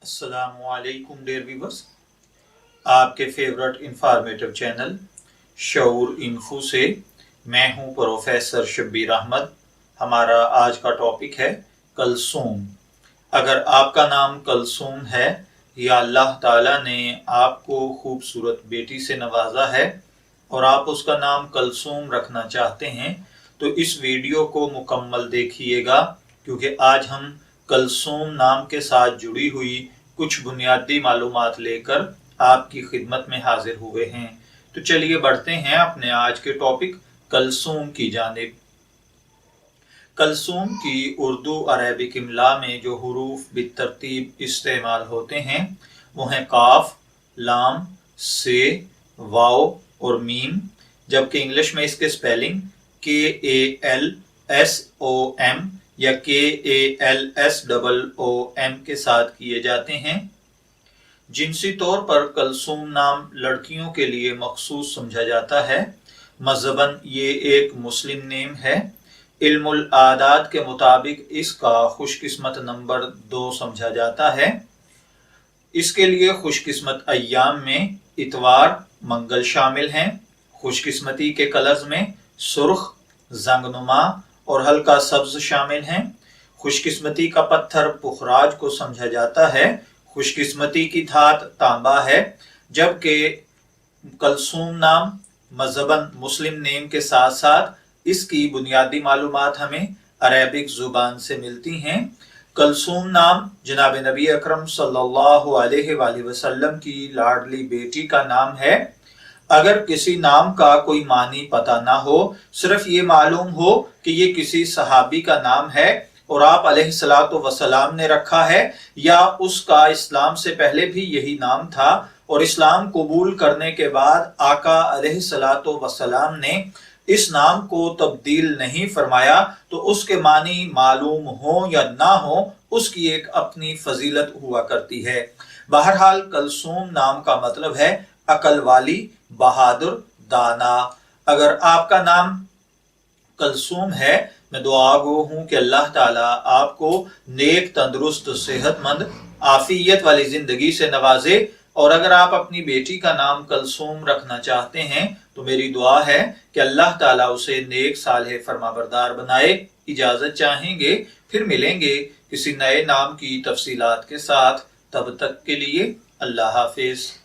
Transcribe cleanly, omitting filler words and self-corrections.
السلام علیکم dear viewers, آپ کے فیورٹ انفارمیٹو چینل شعور انفو سے میں ہوں پروفیسر شبیر احمد۔ ہمارا آج کا ٹاپک ہے کلثوم۔ اگر آپ کا نام کلثوم ہے یا اللہ تعالیٰ نے آپ کو خوبصورت بیٹی سے نوازا ہے اور آپ اس کا نام کلثوم رکھنا چاہتے ہیں تو اس ویڈیو کو مکمل دیکھیے گا، کیونکہ آج ہم کلثوم نام کے ساتھ جڑی ہوئی کچھ بنیادی معلومات لے کر آپ کی خدمت میں حاضر ہوئے ہیں۔ تو چلیے بڑھتے ہیں اپنے آج کے ٹاپک کلثوم کی جانب۔ کلثوم کی اردو عربک املا میں جو حروف بالترتیب استعمال ہوتے ہیں وہ ہیں کاف، لام، سے، واو اور میم، جبکہ انگلش میں اس کے سپیلنگ KALSOM یا KALSOOM کے ساتھ کیے جاتے ہیں۔ جنسی طور پر کلثوم نام لڑکیوں کے لیے مخصوص سمجھا جاتا ہے۔ مذہباً یہ ایک مسلم نیم ہے۔ علم العادات کے مطابق اس کا خوش قسمت نمبر 2 سمجھا جاتا ہے۔ اس کے لیے خوش قسمت ایام میں اتوار، منگل شامل ہیں۔ خوش قسمتی کے کلرز میں سرخ، زنگ نما اور ہلکا سبز شامل ہیں۔ خوش قسمتی کا پتھر پخراج کو سمجھا جاتا ہے۔ خوش قسمتی کی دھات تانبا ہے، جبکہ کلثوم نام مذہباً مسلم نیم کے ساتھ ساتھ اس کی بنیادی معلومات ہمیں عربک زبان سے ملتی ہیں۔ کلثوم نام جناب نبی اکرم صلی اللہ علیہ وآلہ وسلم کی لاڈلی بیٹی کا نام ہے۔ اگر کسی نام کا کوئی معنی پتہ نہ ہو، صرف یہ معلوم ہو کہ یہ کسی صحابی کا نام ہے اور آپ علیہ الصلوۃ والسلام نے رکھا ہے، یا اس کا اسلام سے پہلے بھی یہی نام تھا اور اسلام قبول کرنے کے بعد آقا علیہ الصلوۃ والسلام نے اس نام کو تبدیل نہیں فرمایا، تو اس کے معنی معلوم ہوں یا نہ ہوں اس کی ایک اپنی فضیلت ہوا کرتی ہے۔ بہرحال کلثوم نام کا مطلب ہے عقل والی، بہادر، دانا۔ اگر آپ کا نام کلثوم ہے، میں دعا گو ہوں کہ اللہ تعالیٰ آپ کو نیک، تندرست، صحت مند، عافیت والی زندگی سے نوازے، اور اگر آپ اپنی بیٹی کا نام کلثوم رکھنا چاہتے ہیں تو میری دعا ہے کہ اللہ تعالیٰ اسے نیک، صالح، فرمانبردار بنائے۔ اجازت چاہیں گے، پھر ملیں گے کسی نئے نام کی تفصیلات کے ساتھ۔ تب تک کے لیے اللہ حافظ۔